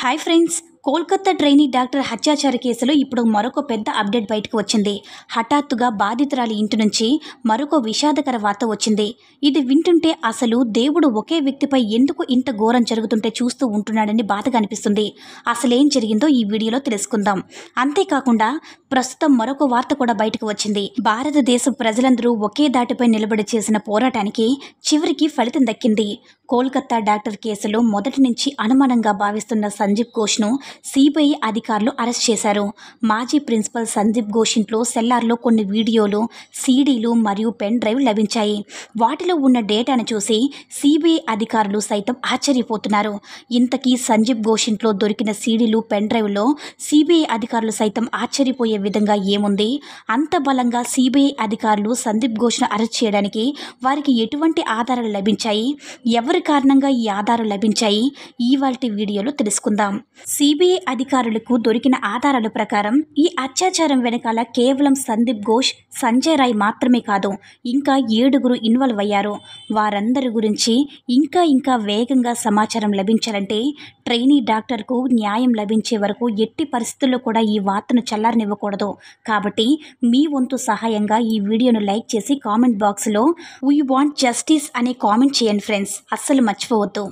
Hi friends, Kolkata trainee doctor హత్యాచార కేసులో ఇప్పుడు మరొక పెద్ద అప్డేట్ బయటకు వచ్చింది. హఠాత్తుగా బాధితురాలి ఇంటి నుంచి మరొక విషాదకర వార్త వచ్చింది. ఇది వింటుంటే అసలు దేవుడు ఒకే వ్యక్తిపై ఎందుకు ఇంత ఘోరం జరుగుతుంటే చూస్తూ ఉంటున్నాడని బాధగా అనిపిస్తుంది. అసలేం జరిగిందో ఈ వీడియోలో తెలుసుకుందాం. అంతేకాకుండా ప్రస్తుతం మరొక వార్త కూడా బయటకు వచ్చింది. భారతదేశ ప్రజలందరూ ఒకే దాటిపై నిలబడి చేసిన పోరాటానికి చివరికి ఫలితం దక్కింది. కోల్కతా డాక్టర్ కేసులో మొదటి నుంచి అనుమానంగా భావిస్తున్న సందీప్ ఘోష్ను సిబిఐ అధికారులు అరెస్ట్ చేశారు. మాజీ ప్రిన్సిపల్ సందీప్ ఘోష్ ఇంట్లో సెల్లార్లో కొన్ని వీడియోలు, సీడీలు మరియు పెన్ డ్రైవ్ లభించాయి. వాటిలో ఉన్న డేటాను చూసి సిబిఐ అధికారులు సైతం ఆశ్చర్యపోతున్నారు. ఇంతకీ సందీప్ ఘోష్ ఇంట్లో దొరికిన సీడీలు, పెన్ డ్రైవ్లో సిబిఐ అధికారులు సైతం ఆశ్చర్యపోయే విధంగా ఏముంది? అంత బలంగా సిబిఐ అధికారులు సందీప్ ఘోష్ను అరెస్ట్ చేయడానికి వారికి ఎటువంటి ఆధారాలు లభించాయి? ఎవరి కారణంగా ఈ ఆధారాలు లభించాయి? ఇవాల్టి వీడియోలో తెలుసుకుందాం. సిబిఐ అధికారులకు దొరికిన ఆధారాల ప్రకారం ఈ అత్యాచారం వెనకాల కేవలం సందీప్ ఘోష్, సంజయ్ రాయ్ మాత్రమే కాదు, ఇంకా 7గురు ఇన్వాల్వ్ అయ్యారు. వారందరి గురించి ఇంకా వేగంగా సమాచారం లభించాలంటే ట్రైనీ డాక్టర్కు న్యాయం లభించే వరకు ఎట్టి పరిస్థితుల్లో కూడా ఈ వార్తను చల్లారనివ్వకూడదు. కాబట్టి మీ వంతు సహాయంగా ఈ వీడియోను లైక్ చేసి కామెంట్ బాక్స్లో "వీ వాంట్ జస్టిస్" అనే కామెంట్ చేయండి ఫ్రెండ్స్. అస్సలు మర్చిపోవద్దు.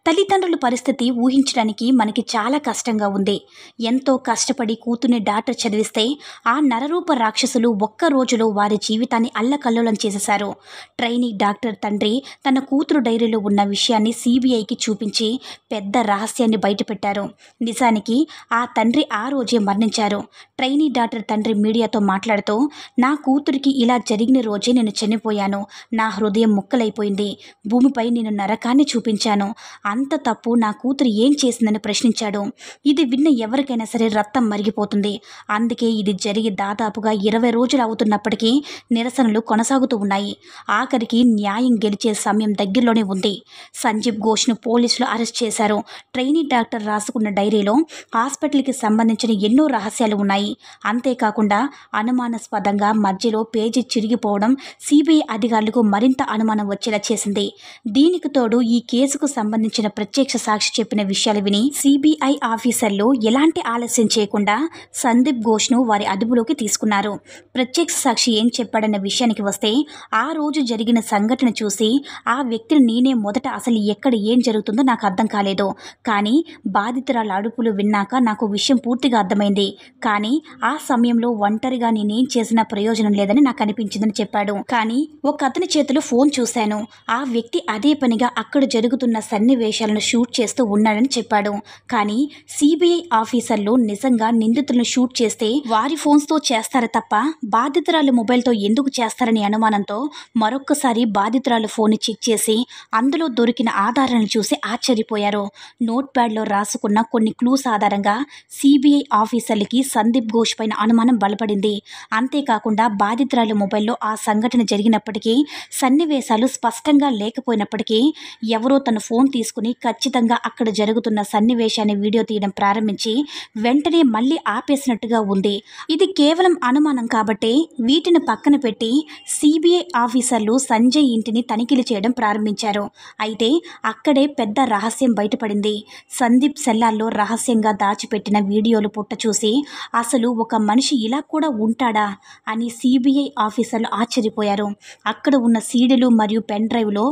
తల్లిదండ్రుల పరిస్థితి ఊహించడానికి మనకి చాలా కష్టంగా ఉంది. ఎంతో కష్టపడి కూతుర్ని డాక్టర్ చదివిస్తే ఆ నరరూప రాక్షసులు ఒక్క రోజులో వారి జీవితాన్ని అల్లకల్లోలం చేసేశారు. ట్రైనీ డాక్టర్ తండ్రి తన కూతురు డైరీలో ఉన్న విషయాన్ని సిబిఐకి చూపించి పెద్ద రహస్యాన్ని బయటపెట్టారు. నిజానికి ఆ తండ్రి ఆ రోజే మరణించారు. ట్రైనీ డాక్టర్ తండ్రి మీడియాతో మాట్లాడుతూ, "నా కూతురికి ఇలా జరిగిన రోజే నేను చనిపోయాను. నా హృదయం ముక్కలైపోయింది. భూమిపై నేను నరకాన్ని చూపించాను. అంత తప్పు నా కూతురు ఏం చేసిందని ప్రశ్నించాడు. ఇది విన్న ఎవరికైనా సరే రక్తం మరిగిపోతుంది. అందుకే ఇది జరిగి దాదాపుగా 20 రోజులు అవుతున్నప్పటికీ నిరసనలు కొనసాగుతూ ఉన్నాయి. ఆఖరికి న్యాయం గెలిచే సమయం దగ్గరలోనే ఉంది. సందీప్ ఘోష్ను పోలీసులు అరెస్ట్ చేశారు. ట్రైనీ డాక్టర్ రాసుకున్న డైరీలో హాస్పిటల్కి సంబంధించిన ఎన్నో రహస్యాలు ఉన్నాయి. అంతేకాకుండా అనుమానాస్పదంగా మధ్యలో పేజీ చిరిగిపోవడం సిబిఐ అధికారులకు మరింత అనుమానం వచ్చేలా చేసింది. దీనికి తోడు ఈ కేసుకు సంబంధించిన ప్రత్యక్ష సాక్షి చెప్పిన విషయాలు విని సిబిఐ ఆఫీసర్లు ఎలాంటి ఆలస్యం చేయకుండా సందీప్ ఘోష్ను వారి అదుపులోకి తీసుకున్నారు. ప్రత్యక్ష సాక్షి ఏం చెప్పాడన్న విషయానికి వస్తే, ఆ రోజు జరిగిన సంఘటన చూసి ఆ వ్యక్తిని నేనే మొదట అసలు ఎక్కడ ఏం జరుగుతుందో నాకు అర్థం కాలేదు. కానీ బాధితురాల అడుపులు విన్నాక నాకు విషయం పూర్తిగా అర్థమైంది. కానీ ఆ సమయంలో ఒంటరిగా నేనేం చేసినా ప్రయోజనం లేదని నాకు అనిపించిందని చెప్పాడు. కానీ ఒక అతని చేతిలో ఫోన్ చూశాను. ఆ వ్యక్తి అదే పనిగా అక్కడ జరుగుతున్న సన్నివేశాలను షూట్ చేస్తూ ఉన్నాడని చెప్పాడు. కానీ సిబిఐ ఆఫీసర్లు నిజంగా నిందితులను షూట్ చేస్తే వారి ఫోన్స్తో చేస్తారు తప్ప బాధితురాలు మొబైల్తో ఎందుకు చేస్తారనే అనుమానంతో మరొక్కసారి బాధితురాలు ఫోన్ని చెక్ చేసి అందులో దొరికిన ఆధారాలను చూసి ఆశ్చర్యపోయారు. నోట్ ప్యాడ్లో రాసుకున్న కొన్ని క్లూస్ ఆధారంగా సిబిఐ ఆఫీసర్లకి సందీప్ ఘోష్ పైన అనుమానం బలపడింది. అంతేకాకుండా బాధితురాలు మొబైల్లో ఆ సంఘటన జరిగినప్పటికీ సన్నివేశాలు స్పష్టంగా లేకపోయినప్పటికీ ఎవరో తన ఫోన్ తీసుకుని ఖచ్చితంగా అక్కడ జరుగుతున్న సన్నివేశాన్ని వీడియో తీయడం ప్రారంభించి వెంటనే మళ్ళీ ఆపేసినట్టుగా ఉంది. ఇది కేవలం అనుమానం కాబట్టే వీటిని పక్కన పెట్టి సిబిఐ ఆఫీసర్లు సంజయ్ ఇంటిని తనిఖీలు చేయడం ప్రారంభించారు. అయితే అక్కడే పెద్ద రహస్యం బయటపడింది. సందీప్ సెల్లార్లో రహస్యంగా దాచిపెట్టిన వీడియోలు పుట్ట చూసి అసలు ఒక మనిషి ఇలా కూడా ఉంటాడా అని సిబిఐ ఆఫీసర్లు ఆశ్చర్యపోయారు. అక్కడ ఉన్న సీడీలు మరియు పెన్ డ్రైవ్లో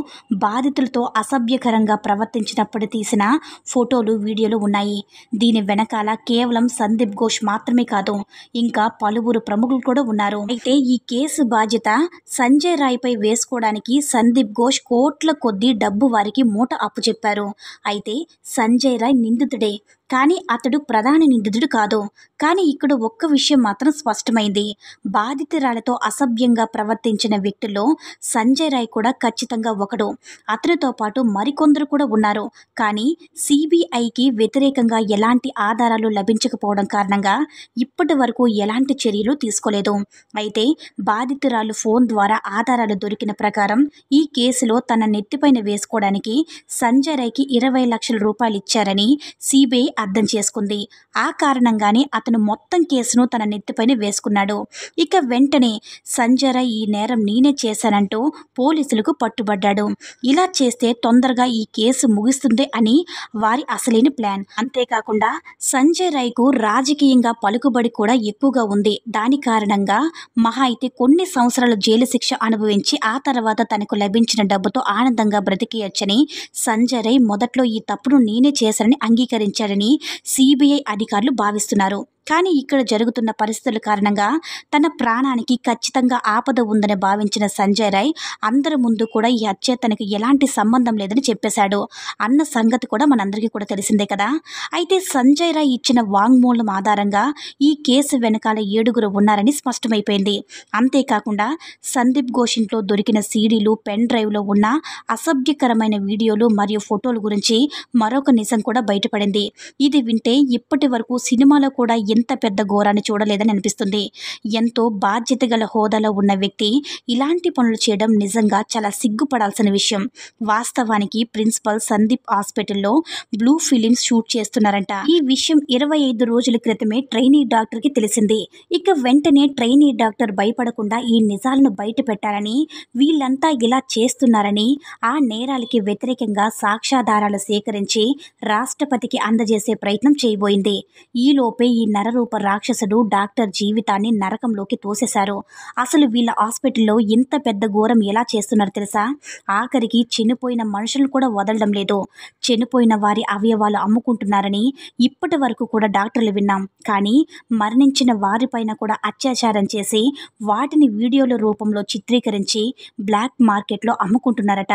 బాధితులతో అసభ్యకరంగా ప్రవర్తించినప్పుడు తీసిన ఫోటోలు, వీడియోలు ఉన్నాయి. దీని వెనకాల కేవలం సందీప్ ఘోష్ మాత్రమే కాదు, ఇంకా పలువురు ప్రముఖులు కూడా ఉన్నారు. అయితే ఈ కేసు బాధ్యత సంజయ్ రాయ్పై వేసుకోవడానికి సందీప్ ఘోష్ కోట్ల కొద్దీ డబ్బు వారికి మూట అప్పుచెప్పారు. అయితే సంజయ్ రాయ్ నిందితుడే, కానీ అతడు ప్రధాన నిందితుడు కాదు. కానీ ఇక్కడ ఒక్క విషయం మాత్రం స్పష్టమైంది. బాధితురాలతో అసభ్యంగా ప్రవర్తించిన వ్యక్తుల్లో సంజయ్ రాయ్ కూడా ఖచ్చితంగా ఒకడు. అతనితో పాటు మరికొందరు కూడా ఉన్నారు. కానీ సిబిఐకి వ్యతిరేకంగా ఎలాంటి ఆధారాలు లభించకపోవడం కారణంగా ఇప్పటి వరకు ఎలాంటి చర్యలు తీసుకోలేదు. అయితే బాధితురాలు ఫోన్ ద్వారా ఆధారాలు దొరికిన ప్రకారం ఈ కేసులో తన నెత్తిపైన వేసుకోవడానికి సంజయ్ రాయ్కి 20 లక్షల రూపాయలు ఇచ్చారని సిబిఐ అర్థం చేసుకుంది. ఆ కారణంగానే అతను మొత్తం కేసును తన నెత్తిపైన వేసుకున్నాడు. ఇక వెంటనే సంజయ్ రాయ్ ఈ నేరం నేనే చేశానంటూ పోలీసులకు పట్టుబడ్డాడు. ఇలా చేస్తే తొందరగా ఈ కేసు ముగుస్తుంది అని వారి అసలైన ప్లాన్. అంతేకాకుండా సంజయ్ రాయ్కు రాజకీయంగా పలుకుబడి కూడా ఎక్కువగా ఉంది. దాని కారణంగా మహా అయితే కొన్ని సంవత్సరాలు జైలు శిక్ష అనుభవించి ఆ తర్వాత తనకు లభించిన డబ్బుతో ఆనందంగా బ్రతికేయొచ్చని సంజయ్ రాయ్ మొదట్లో ఈ తప్పును నేనే చేశానని అంగీకరించాడని సిబిఐ అధికారులు భావిస్తున్నారు. కానీ ఇక్కడ జరుగుతున్న పరిస్థితుల కారణంగా తన ప్రాణానికి ఖచ్చితంగా ఆపద ఉందని భావించిన సంజయ్ రాయ్ అందరి ముందు కూడా ఈ హత్య తనకు ఎలాంటి సంబంధం లేదని చెప్పేశాడు అన్న సంగతి కూడా మనందరికీ కూడా తెలిసిందే కదా. అయితే సంజయ్ రాయ్ ఇచ్చిన వాంగ్మూలం ఆధారంగా ఈ కేసు వెనకాల 7 ఉన్నారని స్పష్టమైపోయింది. అంతేకాకుండా సందీప్ ఘోష్ ఇంట్లో దొరికిన సీడీలు, పెన్ డ్రైవ్లో ఉన్న అసభ్యకరమైన వీడియోలు మరియు ఫోటోల గురించి మరొక నిజం కూడా బయటపడింది. ఇది వింటే ఇప్పటి వరకు సినిమాలో కూడా ఎంత పెద్ద ఘోరాన్ని చూడలేదని అనిపిస్తుంది. ఎంతో బాధ్యత గల హోదాలో ఉన్న వ్యక్తి ఇలాంటి పనులు చేయడం నిజంగా చాలా సిగ్గుపడాల్సిన విషయం. వాస్తవానికి ప్రిన్సిపల్ సందీప్ హాస్పిటల్లో బ్లూ ఫిలిమ్స్ షూట్ చేస్తున్నారంట. ఈ విషయం 25 రోజుల క్రితమే ట్రైనీ డాక్టర్కి తెలిసింది. ఇక వెంటనే ట్రైనీ డాక్టర్ భయపడకుండా ఈ నిజాలను బయట పెట్టాలని, వీళ్ళంతా ఇలా చేస్తున్నారని, ఆ నేరాలకి వ్యతిరేకంగా సాక్ష్యాధారాలు సేకరించి రాష్ట్రపతికి అందజేసే ప్రయత్నం చేయబోయింది. ఈలోపే ఈ నరరూప రాక్షసుడు డాక్టర్ జీవితాన్ని నరకంలోకి తోసేశారు. అసలు వీళ్ళ హాస్పిటల్లో ఇంత పెద్ద ఘోరం ఎలా చేస్తున్నారు తెలుసా? ఆఖరికి చనిపోయిన మనుషులను కూడా వదలడం లేదు. చనిపోయిన వారి అవయవాలు అమ్ముకుంటున్నారని ఇప్పటి వరకు కూడా డాక్టర్లు విన్నాం. కానీ మరణించిన వారిపైన కూడా అత్యాచారం చేసి వాటిని వీడియోల రూపంలో చిత్రీకరించి బ్లాక్ మార్కెట్లో అమ్ముకుంటున్నారట.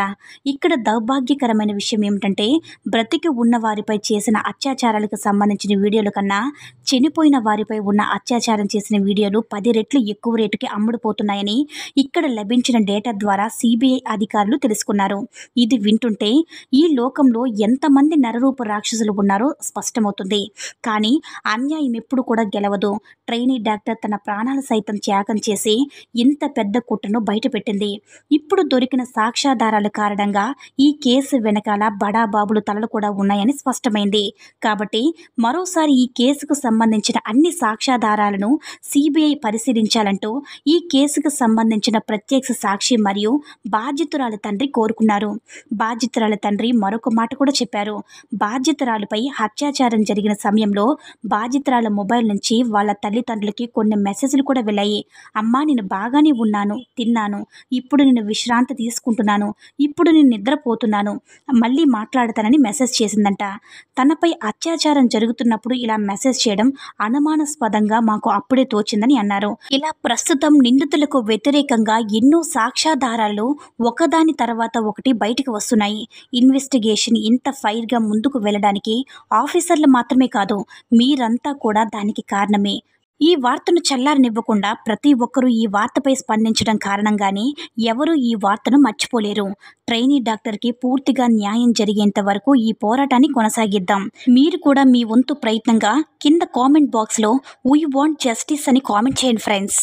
ఇక్కడ దౌర్భాగ్యకరమైన విషయం ఏమిటంటే బ్రతికి ఉన్న వారిపై చేసిన అత్యాచారాలకు సంబంధించిన వీడియోల కన్నా చనిపోయిన వారిపై ఉన్న అత్యాచారం చేసిన వీడియోలు 10 రెట్లు ఎక్కువ రేటుకి అమ్ముడుపోతున్నాయని ఇక్కడ లభించిన డేటా ద్వారా సిబిఐ అధికారులు తెలుసుకున్నారు. ఇది వింటుంటే ఈ లోకంలో ఎంతమంది నరరూప రాక్షసులు ఉన్నారో స్పష్టమవుతుంది. కానీ అన్యాయం ఎప్పుడు కూడా గెలవదు. ట్రైనీ డాక్టర్ తన ప్రాణాలు సైతం త్యాగం చేసి ఇంత పెద్ద కుట్రను బయటపెట్టింది. ఇప్పుడు దొరికిన సాక్ష్యాధారాల కారణంగా ఈ కేసు వెనకాల బడాబాబులు తలలు కూడా ఉన్నాయని స్పష్టమైంది. కాబట్టి మరోసారి ఈ కేసుకు సంబంధించిన అన్ని సాక్ష్యాధారాలను సిబిఐ పరిశీలించాలంటూ ఈ కేసుకు సంబంధించిన ప్రత్యక్ష సాక్షి మరియు బాధితురాలి తండ్రి కోరుకున్నారు. బాధితురాలి తండ్రి మరొక మాట కూడా చెప్పారు. బాధితురాలిపై అత్యాచారం జరిగిన సమయంలో బాధితురాల మొబైల్ నుంచి వాళ్ళ తల్లిదండ్రులకి కొన్ని మెసేజ్లు కూడా వెళ్ళాయి. అమ్మా, నేను బాగానే ఉన్నాను, తిన్నాను, ఇప్పుడు నేను విశ్రాంతి తీసుకుంటున్నాను, ఇప్పుడు నేను నిద్రపోతున్నాను, మళ్ళీ మాట్లాడతానని మెసేజ్ చేసిందంట. తనపై అత్యాచారం జరుగుతున్నప్పుడు ఇలా మెసేజ్ చేయడం అనుమానాస్పదంగా మాకు అప్పుడే తోచిందని అన్నారు. ఇలా ప్రస్తుతం నిందితులకు వ్యతిరేకంగా ఎన్నో సాక్ష్యాధారాలు ఒకదాని తర్వాత ఒకటి బయటకు వస్తున్నాయి. ఇన్వెస్టిగేషన్ ఇంత ఫైర్గా ముందుకు వెళ్ళడానికి ఆఫీసర్లు మాత్రమే కాదు, మీరంతా కూడా దానికి కారణమే. ఈ వార్తను చల్లారనివ్వకుండా ప్రతి ఒక్కరూ ఈ వార్తపై స్పందించడం కారణంగానే ఎవరూ ఈ వార్తను మర్చిపోలేరు. ట్రైనీ డాక్టర్కి పూర్తిగా న్యాయం జరిగేంత వరకు ఈ పోరాటాన్ని కొనసాగిద్దాం. మీరు కూడా మీ వంతు ప్రయత్నంగా కింద కామెంట్ బాక్స్లో "వీ వాంట్ జస్టిస్" అని కామెంట్ చేయండి ఫ్రెండ్స్.